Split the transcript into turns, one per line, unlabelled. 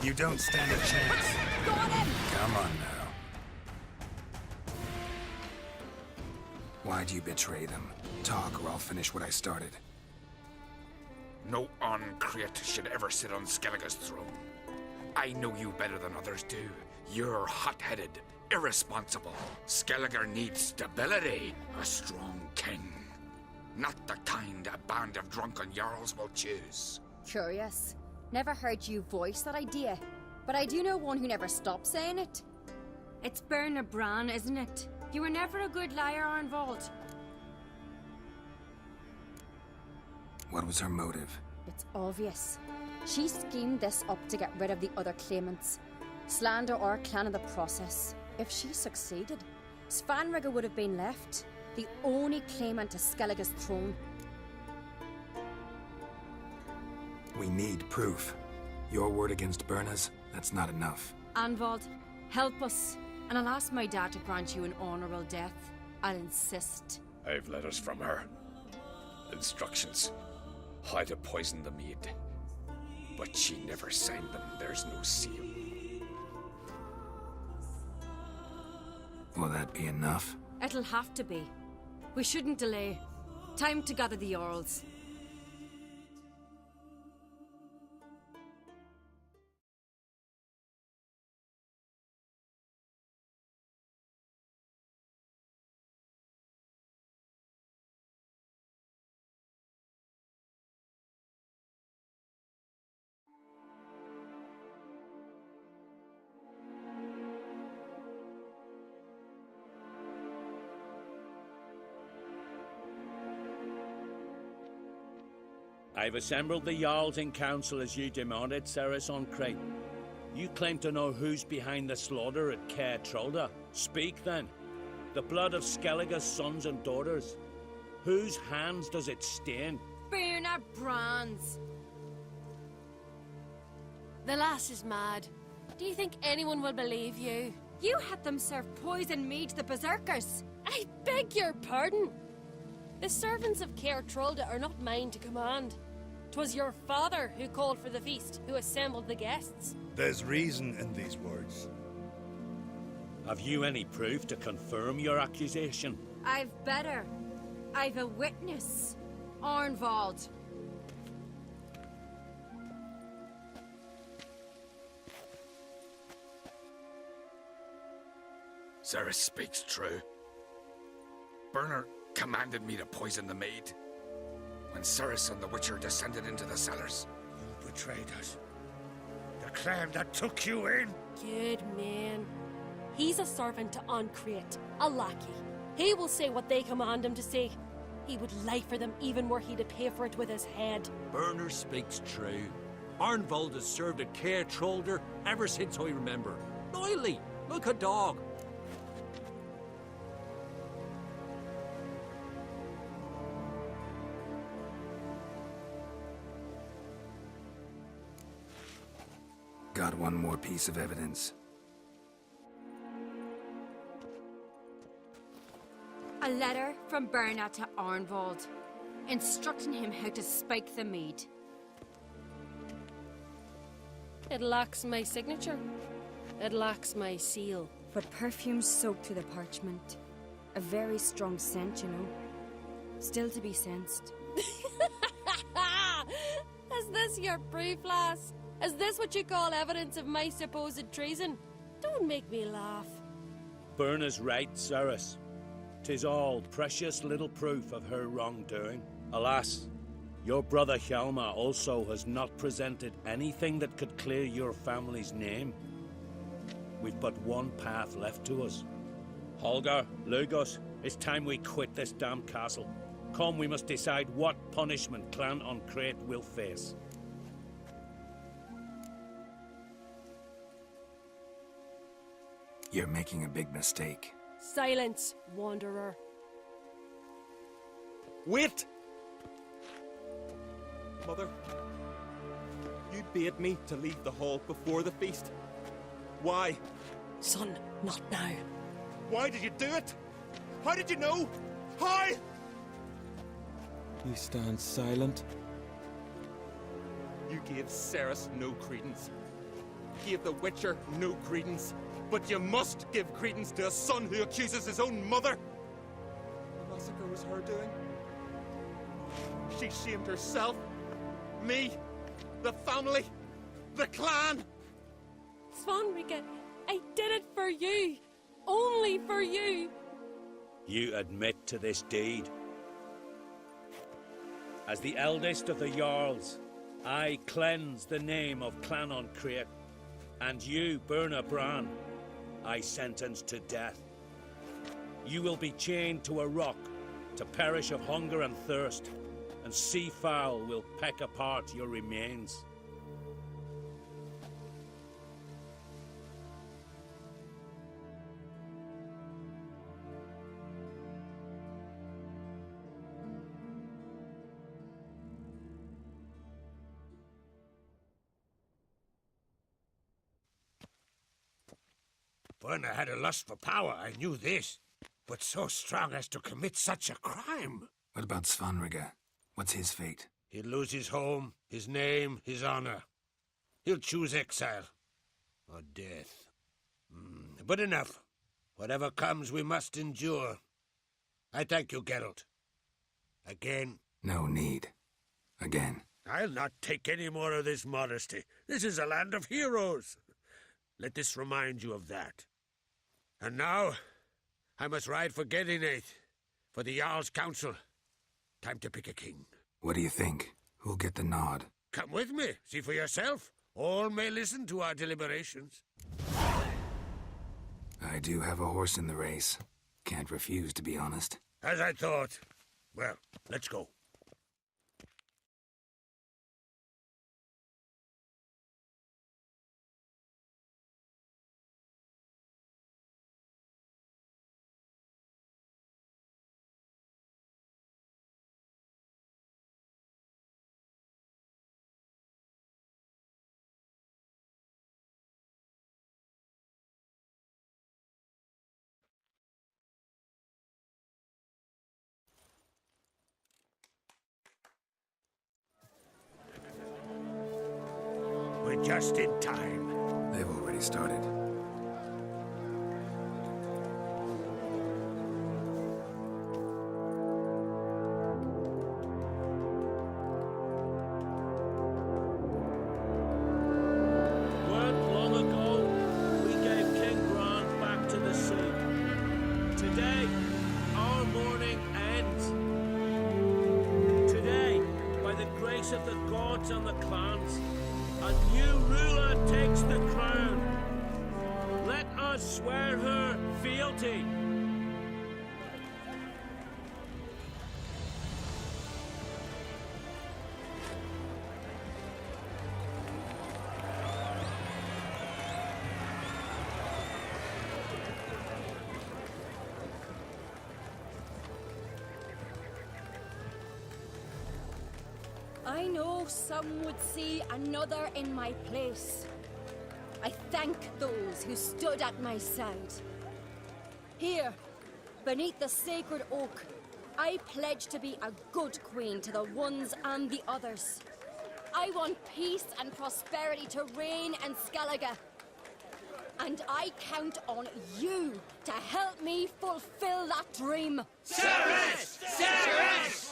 You don't stand a chance.
Got him!
Come on now. Why'd you betray them? Talk, or I'll finish what I started.
No uncreate should ever sit on Skellige's throne. I know you better than others do. You're hot-headed, irresponsible. Skellige needs stability, a strong king. Not the kind a band of drunken jarls will choose.
Curious. Never heard you voice that idea. But I do know one who never stops saying it.
It's Berna Bran, isn't it? You were never a good liar, Arnvold.
What was her motive?
It's obvious. She schemed this up to get rid of the other claimants. Slander our clan in the process. If she succeeded, Svanrige would have been left, the only claimant to Skellige's throne.
We need proof. Your word against Berna's, that's not enough.
Arnvold, help us, and I'll ask my dad to grant you an honourable death. I'll insist.
I've letters from her. Instructions. How to poison the mead. But she never signed them. There's no seal.
Will that be enough?
It'll have to be. We shouldn't delay. Time to gather the Jarls.
I've assembled the Jarls in council as you demanded, Ceres on Crate. You claim to know who's behind the slaughter at Caer Trolda. Speak then. The blood of Skellige's sons and daughters. Whose hands does it stain?
Berna Bran's.
The lass is mad. Do you think anyone will believe you?
You had them serve poison mead to the berserkers.
I beg your pardon. The servants of Caer Trolda are not mine to command. 'Twas your father who called for the feast, who assembled the guests.
There's reason in these words.
Have you any proof to confirm your accusation?
I've better. I've a witness. Arnvold.
Ceres speaks true. Berna commanded me to poison the maid. When Ceres and the Witcher descended into the cellars.
You betrayed us. The clan that took you in.
Good man. He's a servant to Uncreate, a lackey. He will say what they command him to say. He would lie for them even were he to pay for it with his head.
Berner speaks true. Arnvold has served at Caer Trolder ever since I remember. Loyally, like a dog.
Got one more piece of evidence.
A letter from Berna to Arnvold, instructing him how to spike the mead.
It lacks my signature. It lacks my seal.
But perfume soaked through the parchment. A very strong scent, you know. Still to be sensed.
Is this your proof, lass? Is this what you call evidence of my supposed treason? Don't make me laugh.
Berna's right, Ceres. 'Tis all precious little proof of her wrongdoing. Alas, your brother Hjalmar also has not presented anything that could clear your family's name. We've but one path left to us. Holger, Lugos, it's time we quit this damn castle. Come, we must decide what punishment Clan Uncreate will face.
You're making a big mistake.
Silence, wanderer.
Wait! Mother, you bade me to leave the hall before the feast. Why?
Son, not now.
Why did you do it? How did you know? How?
You stand silent.
You gave Ceres no credence. give the Witcher no credence, but you must give credence to a son who accuses his own mother. The massacre was her doing. She shamed herself, me, the family, the clan.
Svanrige, I did it for you. Only for you.
You admit to this deed. As the eldest of the Jarls, I cleanse the name of Clan on Crete, and you, Berna Bran, I sentence to death. You will be chained to a rock to perish of hunger and thirst, and sea fowl will peck apart your remains.
Berna had a lust for power, I knew this. But so strong as to commit such a crime.
What about Svanrige? What's his fate?
He'll lose his home, his name, his honor. He'll choose exile. Or death. But enough. Whatever comes, we must endure. I thank you, Geralt. Again.
No need. Again.
I'll not take any more of this modesty. This is a land of heroes. Let this remind you of that. And now, I must ride for Gedinath, for the Jarl's Council. Time to pick a king.
What do you think? Who'll get the nod?
Come with me, see for yourself. All may listen to our deliberations.
I do have a horse in the race. Can't refuse, to be honest.
As I thought. Well, let's go. We're just in time.
They've already started.
Long ago, we gave King Bran back to the sea. Today, our mourning ends. Today, by the grace of the gods and the clans, a new ruler takes the crown. Let us swear her fealty.
I know some would see another in my place. I thank those who stood at my side. Here, beneath the sacred oak, I pledge to be a good queen to the ones and the others. I want peace and prosperity to reign in Skellige. And I count on you to help me fulfill that dream.
Service! Service!